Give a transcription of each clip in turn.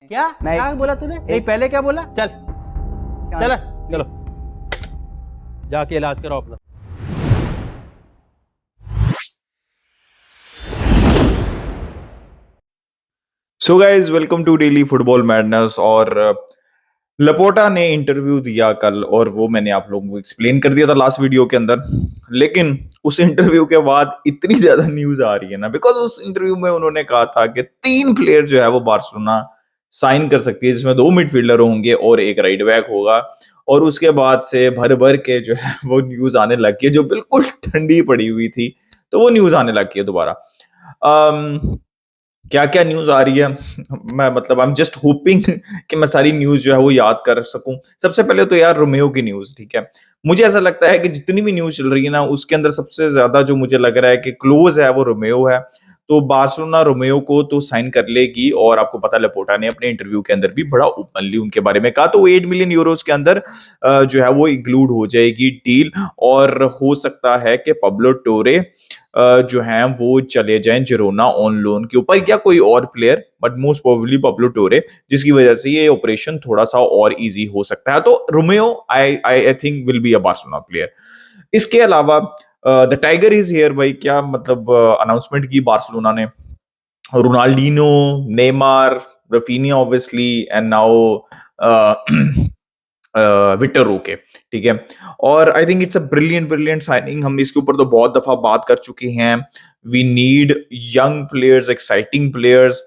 क्या नहीं। क्या बोला तूने? नहीं पहले क्या बोला? चल चल चलो जाके इलाज करो अपना। So guys welcome to daily football madness. और लपोटा ने इंटरव्यू दिया कल, और वो मैंने आप लोगों को एक्सप्लेन कर दिया था लास्ट वीडियो के अंदर। लेकिन उस इंटरव्यू के बाद इतनी ज्यादा न्यूज आ रही है ना, बिकॉज उस इंटरव्यू में उन्होंने कहा था कि 3 प्लेयर जो है वो बार्सिलोना साइन कर सकती है, जिसमें 2 मिडफील्डर होंगे और एक राइट बैक होगा। और उसके बाद से भर भर के जो है वो न्यूज आने लग गई, जो बिल्कुल ठंडी पड़ी हुई थी, तो वो न्यूज आने लग गई है दोबारा। क्या क्या न्यूज आ रही है, मैं मतलब आई एम जस्ट होपिंग कि मैं सारी न्यूज जो है वो याद कर सकूं। सबसे पहले तो यार रोमेओ की न्यूज, ठीक है। मुझे ऐसा लगता है कि जितनी भी न्यूज चल रही है ना, उसके अंदर सबसे ज्यादा जो मुझे लग रहा है कि क्लोज है वो रोमेओ है। तो बार्सिलोना रोमेओ को तो साइन कर लेगी, और आपको पता लेपोर्टा ने अपने इंटरव्यू के अंदर भी बड़ा ओपनली उनके बारे में कहा, तो वो 8 मिलियन यूरोज के अंदर जो है वो इंक्लूड हो जाएगी डील। और हो सकता है कि पब्लो टोरे जो हैं वो चले जाएं जिरोना ऑन लोन के ऊपर, या कोई और player, but most probably Pablo टोरे, जिसकी वजह से ये ऑपरेशन थोड़ा सा और इजी हो सकता है। तो Romeo I I think will be a Barcelona player. इसके अलावा द टाइगर इज हियर भाई, क्या मतलब अनाउंसमेंट की बार्सिलोना ने। Ronaldinho, Neymar, Raphinha obviously, and now Victor okay, ठीक है। और I think it's a brilliant brilliant signing. हम इसके ऊपर तो बहुत दफा बात कर चुके हैं। We need young players, exciting players.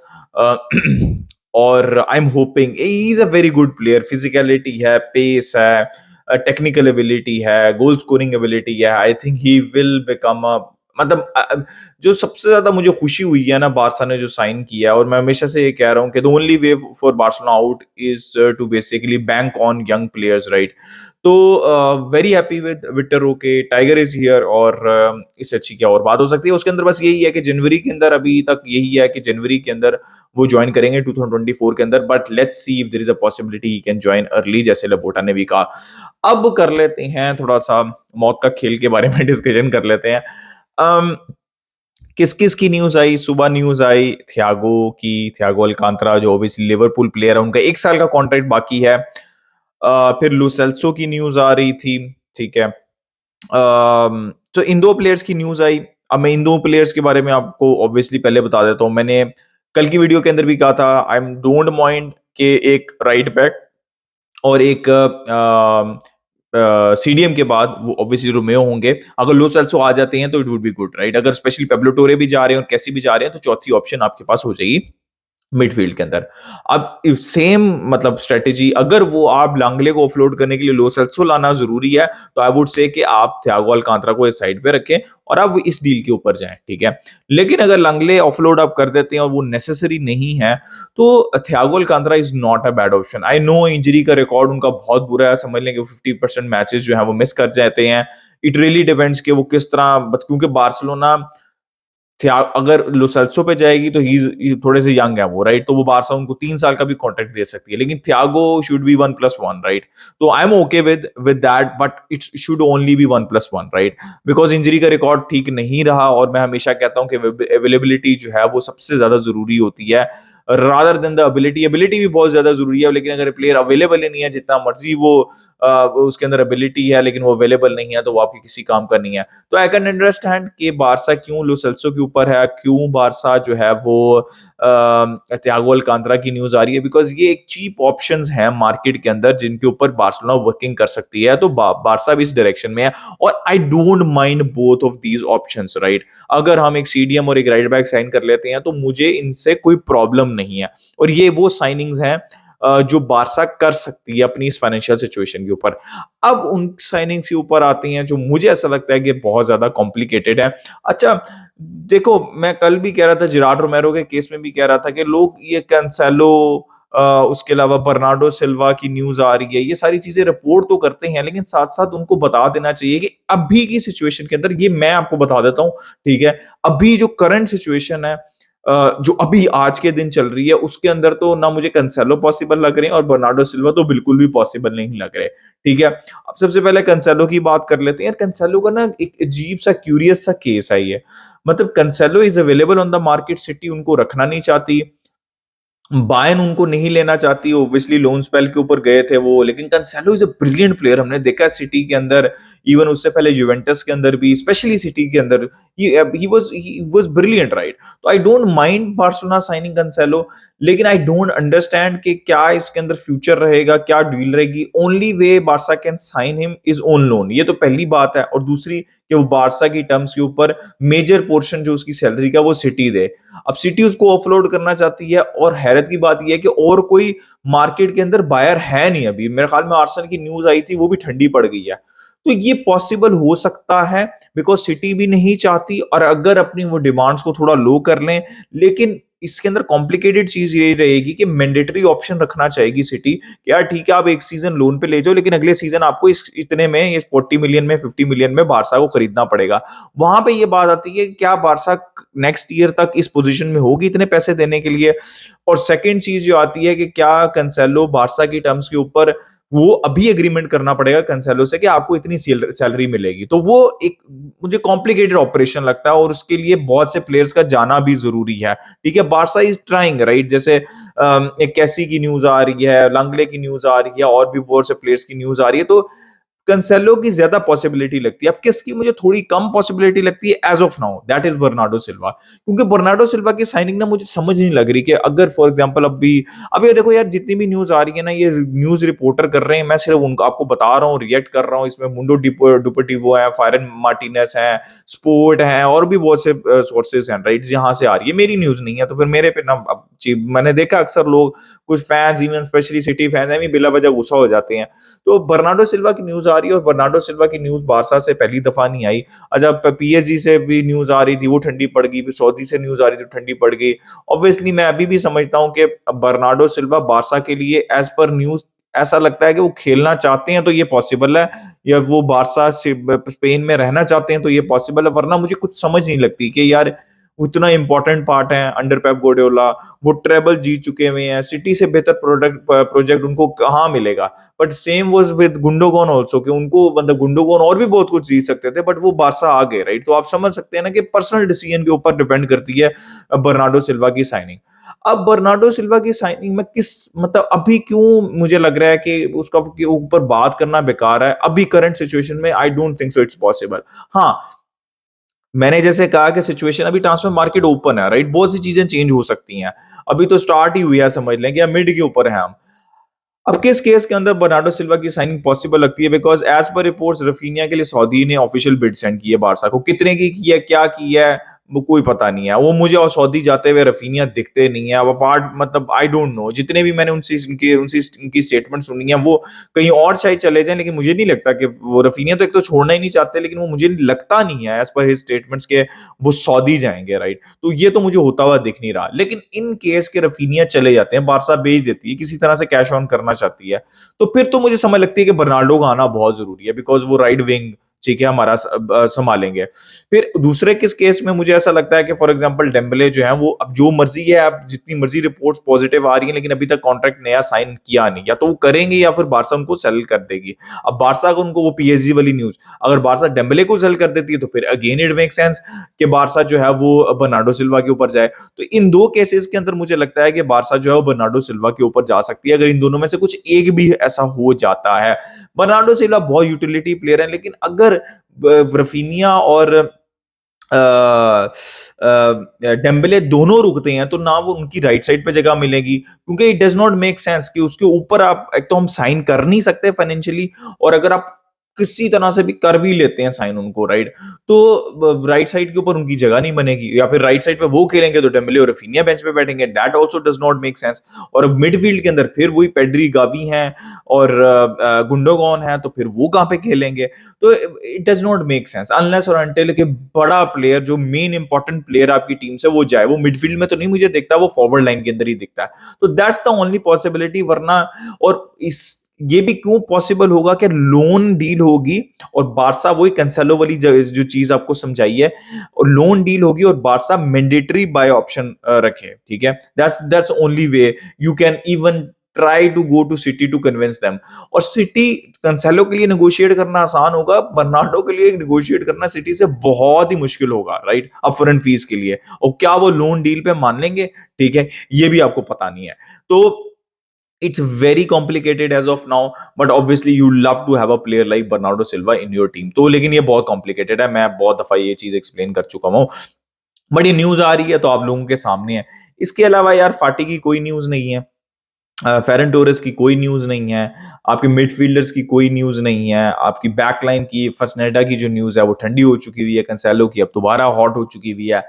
और I am hoping he is a very good player. Physicality है, पेस है, टेक्निकल एबिलिटी है, गोल स्कोरिंग एबिलिटी है। I think he will become a, मतलब जो सबसे ज्यादा मुझे खुशी हुई है ना बारसा ने जो साइन किया है, और मैं हमेशा से ये कह रहा हूँ कि the only way for Barcelona out is to basically bank on young players, right. तो very happy with Victor okay, Tiger is here. और इससे अच्छी क्या और बात हो सकती है। उसके अंदर बस यही है कि जनवरी के अंदर, अभी तक यही है कि जनवरी के अंदर वो ज्वाइन करेंगे 2024 के अंदर, but let's see if there is a possibility he can join early, जैसे लपोटा ने भी कहा। अब कर लेते हैं थोड़ा सा मौत का खेल के बारे में डिस्कशन कर लेते हैं। um, किस किस की न्यूज आई सुबह? न्यूज आई थियागो की, थियागो अलकांतरा, जो ऑब्वियसली लिवरपूल प्लेयर है, उनका 1 साल का कॉन्ट्रैक्ट बाकी है। फिर लुसेल्सो की न्यूज आ रही थी, ठीक है। तो इन 2 प्लेयर्स की न्यूज आई। अब मैं इन 2 प्लेयर्स के बारे में आपको ऑब्वियसली पहले बता देता हूँ। मैंने कल की वीडियो के अंदर भी कहा था, आई एम डोंट माइंड के एक राइट बैक और एक सीडीएम के बाद वो ऑब्वियसली रोमेओ होंगे। अगर लो सेल्सो आ जाते हैं तो it would be good, right. अगर स्पेशली पेब्लो टोरे भी जा रहे हैं और कैसी भी जा रहे हैं, तो चौथी ऑप्शन आपके पास हो जाएगी मिडफील्ड के अंदर। अब सेम मतलब स्ट्रेटेजी, अगर वो आप लांगले को ऑफलोड करने के लिए लो सेल्सो लाना जरूरी है, तो आई वुड से कि आप थियागो अलकांतरा को इस साइड पे रखें और आप इस डील के ऊपर जाएं, ठीक है। लेकिन अगर लांगले ऑफलोड आप कर देते हैं और वो नेसेसरी नहीं है, तो Thiago Alcantara is not a bad option. I know injury का रिकॉर्ड उनका बहुत बुरा है, समझ लें कि 50% मैचेस जो है वो मिस कर जाते हैं। इट रियली डिपेंड्स कि वो किस तरह, क्योंकि बार्सिलोना अगर लोसेल्सो पे जाएगी तो ही थोड़े से यंग है वो, राइट। तो वो बारसा उनको 3 साल का भी कॉन्ट्रैक्ट दे सकती है, लेकिन थियागो शुड बी 1+1, राइट। तो I am okay with that, but it should only be 1+1, right. Because injury का रिकॉर्ड ठीक नहीं रहा, और मैं हमेशा कहता हूँ कि अवेलेबिलिटी जो है वो सबसे ज्यादा जरूरी होती है, rather than the ability. Ability भी बहुत ज्यादा जरूरी है, लेकिन अगर प्लेयर अवेलेबल ही नहीं है, जितना मर्जी वो उसके अंदर एबिलिटी है लेकिन वो अवेलेबल नहीं है, तो वो आपके किसी काम का नहीं है। तो आई कैन अंडरस्टैंड कि बारसा क्यों लो सेल्सो के ऊपर है, क्यों बारसा जो है वो थियागो अलकांतरा की न्यूज आ रही है, बिकॉज ये एक चीप ऑप्शंस हैं मार्केट के अंदर जिनके ऊपर बार्सिलोना वर्किंग कर सकती है। तो बारसा भी इस डायरेक्शन में है, और आई don't mind both of these options, right. अगर हम एक सीडीएम और एक राइट बैक साइन कर लेते हैं तो मुझे इनसे कोई प्रॉब्लम नहीं है, और ये वो साइनिंग्स हैं जो बारसा कर सकती है अपनी इस फाइनेंशियल सिचुएशन के ऊपर। अब उन साइनिंग्स के ऊपर आती हैं जो मुझे ऐसा लगता है कि बहुत ज्यादा कॉम्प्लिकेटेड है। अच्छा, देखो, मैं कल भी कह रहा था, जिराड रोमेरो के केस में भी कह रहा था कि लोग ये कैंसेलो, उसके अलावा बर्नार्डो सिल्वा की न्यूज आ रही है, ये सारी चीजें रिपोर्ट तो करते हैं, लेकिन साथ साथ उनको बता देना चाहिए कि अभी की सिचुएशन के अंदर, ये मैं आपको बता देता हूं, ठीक है। अभी जो करंट सिचुएशन है, जो अभी आज के दिन चल रही है, उसके अंदर तो ना मुझे कंसेलो पॉसिबल लग रहे हैं, और बर्नार्डो सिल्वा तो बिल्कुल भी पॉसिबल नहीं लग रहे, ठीक है। अब सबसे पहले कंसेलो की बात कर लेते हैं। कंसेलो का ना एक अजीब सा क्यूरियस सा केस है ये। मतलब कंसेलो is available on the market, city उनको रखना नहीं चाहती, बायर्न उनको नहीं लेना चाहती, ऑब्वियसली लोन स्पेल के ऊपर गए थे वो, लेकिन Cancelo is a brilliant player, हमने देखा सिटी के अंदर, इवन उससे पहले यूवेंटस के अंदर भी, स्पेशली सिटी के अंदर ही वाज ब्रिलियंट, राइट? तो I don't mind Barcelona signing Cancelo, लेकिन आई डोंट अंडरस्टैंड कि क्या इसके अंदर फ्यूचर रहेगा, क्या डील रहेगी। Only way Barca can sign him is on loan, ये तो पहली बात है, और दूसरी कि वो बारसा की टर्म्स के ऊपर मेजर पोर्शन जो उसकी सैलरी का वो सिटी दे। अब सिटी उसको ऑफलोड करना चाहती है, और हैरत की बात यह है कि और कोई मार्केट के अंदर बायर है नहीं अभी। मेरे ख्याल में आर्सेनल की न्यूज आई थी, वो भी ठंडी पड़ गई है। तो ये पॉसिबल हो सकता है, बिकॉज सिटी भी नहीं चाहती, और अगर अपनी वो डिमांड्स को थोड़ा लो कर लें, लेकिन इसके अंदर कॉम्प्लिकेटेड चीज ये रहेगी कि मैंडेटरी ऑप्शन रखना चाहेगी सिटी कि यार ठीक है, आप एक सीजन लोन पे ले जाओ, लेकिन अगले सीजन आपको इस इतने में, ये 40 मिलियन में, 50 मिलियन में बारसा को खरीदना पड़ेगा। वहां पे ये बात आती है, क्या बारसा नेक्स्ट ईयर तक इस पोजीशन में होगी इतने पैसे देने के लिए? और सेकंड चीज जो आती है कि क्या कैंसेलो बारसा की टर्म्स के ऊपर वो अभी एग्रीमेंट करना पड़ेगा कैंसेलो से कि आपको इतनी सैलरी मिलेगी। तो वो एक मुझे कॉम्प्लिकेटेड ऑपरेशन लगता है, और उसके लिए बहुत से प्लेयर्स का जाना भी जरूरी है। ठीक है, बारसा इज ट्राइंग, राइट? जैसे एक कैसी की न्यूज आ रही है, लंगले की न्यूज आ रही है, और भी बहुत से प्लेयर्स की न्यूज आ रही है। तो कंसेलो की ज्यादा पॉसिबिलिटी लगती है। अब किसकी मुझे थोड़ी कम पॉसिबिलिटी लगती है as of now, that is Bernardo Silva. क्योंकि बर्नार्डो सिल्वा की साइनिंग ना मुझे समझ नहीं लग रही कि अगर फॉर एग्जांपल अभी देखो यार, जितनी भी न्यूज आ रही है ना, ये न्यूज रिपोर्टर कर रहे हैं, मैं सिर्फ उनको आपको बता रहा हूँ, रिएक्ट कर रहा हूँ। इसमें मुंडो डिपोर्टिवो है, फायरन मार्टिनेस है, स्पोर्ट है, और भी बहुत से सोर्सेज हैं, राइट, जहां से आ रही है। मेरी न्यूज नहीं है, तो फिर मेरे पे ना मैंने देखा अक्सर लोग, कुछ fans, even specially city fans है, बिला वजह गुस्सा हो जाते हैं। तो बर्नार्डो सिल्वा की न्यूज आ रही है, और बर्नार्डो सिल्वा की न्यूज बारसा से पहली दफा नहीं आई। जब पीएसजी से भी न्यूज आ रही थी, वो ठंडी पड़ गई, फिर सऊदी से न्यूज आ रही थी, तो ठंडी पड़ गई। ऑब्वियसली मैं अभी भी समझता हूं कि बर्नार्डो सिल्वा बारसा के लिए एज पर न्यूज ऐसा लगता है कि वो खेलना चाहते हैं तो ये पॉसिबल है, या वो बारसा स्पेन में रहना चाहते हैं तो ये पॉसिबल है। वरना मुझे कुछ समझ नहीं लगती कि यार उतना इंपॉर्टेंट पार्ट है अंडर पेप गोडियोला, वो ट्रेबल जीत चुके हुए हैं, सिटी से बेहतर प्रोजेक्ट उनको कहाँ मिलेगा? But same was with Gundogan also, कि उनको मतलब गुंडोगन और भी बहुत कुछ जीत सकते थे, बट वो बारसा आ गए, राइट? तो आप समझ सकते हैं ना कि पर्सनल डिसीजन के ऊपर डिपेंड करती है बर्नार्डो सिल्वा की साइनिंग। अब बर्नार्डो सिल्वा की साइनिंग में किस मतलब अभी क्यों मुझे लग रहा है कि उसका के ऊपर बात करना बेकार है अभी करंट सिचुएशन में? I don't think so it's possible. हाँ, मैंने जैसे कहा कि सिचुएशन अभी ट्रांसफर मार्केट ओपन है, राइट? बहुत सी चीजें चेंज हो सकती हैं। अभी तो स्टार्ट ही हुई है, समझ लें कि मिड के ऊपर है हम। अब किस केस के अंदर बर्नार्डो सिल्वा की साइनिंग पॉसिबल लगती है? Because as per reports Raphinha के लिए सऊदी ने ऑफिशियल बिड सेंड की है बारसा को। कितने की है, क्या की है, वो कोई पता नहीं है। वो मुझे और सऊदी जाते हुए रफीनिया दिखते नहीं है। अब अपार्ट मतलब आई डोंट नो, जितने भी मैंने उनकी स्टेटमेंट सुनी है, वो कहीं और शायद चले जाएं, लेकिन मुझे नहीं लगता कि वो रफीनिया तो एक तो छोड़ना ही नहीं चाहते, लेकिन वो मुझे लगता नहीं है एज पर हिज स्टेटमेंट्स के वो सऊदी जाएंगे, राइट? तो ये तो मुझे होता हुआ दिख नहीं रहा। लेकिन इन केस के रफीनिया चले जाते हैं, बारसा भेज देती है, किसी तरह से कैश ऑन करना चाहती है, तो फिर तो मुझे समझ लगती है कि बर्नार्डो का आना बहुत जरूरी है, बिकॉज वो राइट विंग ठीक है हमारा संभालेंगे। फिर दूसरे किस केस में मुझे ऐसा लगता है कि फॉर एग्जांपल डेम्बले जो है, वो अब जो मर्जी है, अब जितनी मर्जी रिपोर्ट्स पॉजिटिव आ रही हैं, लेकिन अभी तक कॉन्ट्रैक्ट नया साइन किया नहीं, या तो वो करेंगे या फिर बारसा उनको सेल कर देगी। अब बारसा को उनको वो पीएसजी वाली न्यूज, अगर बारसा डेम्बले को सेल कर देती है तो फिर अगेन इट मेक सेंस कि बारसा जो है वो बर्नार्डो सिल्वा के ऊपर जाए। तो इन दो केसेस के अंदर मुझे लगता है कि बारसा जो है वो बर्नार्डो सिल्वा के ऊपर जा सकती है, अगर इन दोनों में से कुछ एक भी ऐसा हो जाता है। बर्नार्डो सिल्वा बहुत यूटिलिटी प्लेयर है, लेकिन अगर रफीनिया और डेम्बले दोनों रुकते हैं, तो ना वो उनकी राइट साइड पे जगह मिलेगी, क्योंकि it does not make sense कि उसके ऊपर आप एक तो हम साइन कर नहीं सकते फाइनेंशियली, और अगर आप किसी तरह से भी कर भी लेते हैं साइन उनको, राइट, तो राइट साइड के ऊपर उनकी जगह नहीं बनेगी, या फिर राइट साइड पे वो खेलेंगे तो डेम्बले और रफीनिया बेंच पे बैठेंगे, that also does not make sense. और मिडफील्ड के अंदर फिर वही पेड्री, गावी हैं और गुंडोगॉन है, तो फिर वो कहां पे खेलेंगे? तो it does not make sense unless और अनटिल कि बड़ा प्लेयर, जो मेन इंपॉर्टेंट प्लेयर आपकी टीम से, वो जाए। वो मिडफील्ड में तो नहीं मुझे दिखता, वो फॉरवर्ड लाइन के अंदर ही दिखता है। तो दैट्स द ओनली पॉसिबिलिटी। वरना और इस ये भी क्यों पॉसिबल होगा कि लोन डील होगी और बारसा, वही कैंसेलो वाली जो चीज आपको समझाई है, और लोन डील होगी और बारसा मैंडेटरी बाय ऑप्शन रखे, ठीक है? That's only way you can even try to go to City to convince them. और सिटी कंसेलो के लिए नेगोशिएट करना आसान होगा, बर्नार्डो के लिए नेगोशिएट करना सिटी से बहुत ही मुश्किल होगा, राइट, अपफ्रंट फीस के लिए। और क्या वो लोन डील पे मान लेंगे? ठीक है, ये भी आपको पता नहीं है। तो it's very complicated as of now, but obviously you love to have a player like Bernardo Silva in your team। तो लेकिन ये बहुत complicated है, मैं बहुत दफा ये चीज एक्सप्लेन कर चुका हूँ, बट ये न्यूज आ रही है तो आप लोगों के सामने है। इसके अलावा यार फाटी की कोई न्यूज नहीं है, फेरन टोरेस की कोई न्यूज नहीं है, आपके मिडफील्डर्स की कोई न्यूज नहीं है, आपकी बैकलाइन की फसनेडा की जो न्यूज है वो ठंडी हो चुकी हुई है, कैंसेलो की अब दोबारा हॉट हो चुकी हुई है।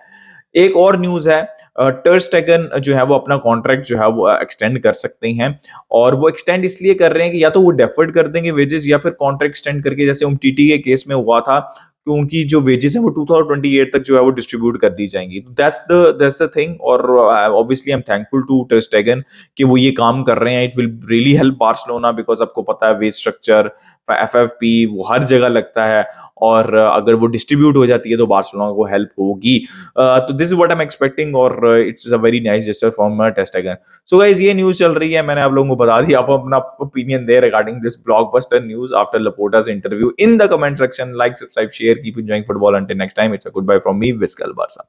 एक और न्यूज है, टर स्टेगन जो है वो अपना कॉन्ट्रैक्ट जो है वो एक्सटेंड कर सकते हैं, और वो एक्सटेंड इसलिए कर रहे हैं कि या तो वो डेफर्ड कर देंगे वेजेस, या फिर कॉन्ट्रैक्ट एक्सटेंड करके, जैसे उमटीटी के केस में हुआ था कि उनकी जो वेजेस है वो 2028 तक जो है वो डिस्ट्रीब्यूट कर दी जाएंगी। दैट्स द थिंग, और obviously I am thankful to ter Stegen कि वो ये काम कर रहे हैं। It will really help Barcelona, because आपको पता है वेज स्ट्रक्चर, एफएफपी वो हर जगह लगता है, और अगर वो डिस्ट्रीब्यूट हो जाती है तो बार्सिलोना को हेल्प होगी। तो this is what I am expecting, और it's a very nice gesture from Ter Stegen. So guys, ये न्यूज चल रही है, मैंने आप लोगों को बता दिया। आप अपना opinion they regarding this blockbuster news after Laporta's interview in the comment section. Like, subscribe, share, keep enjoying football. Until next time, it's a goodbye from me, Viscal Barca.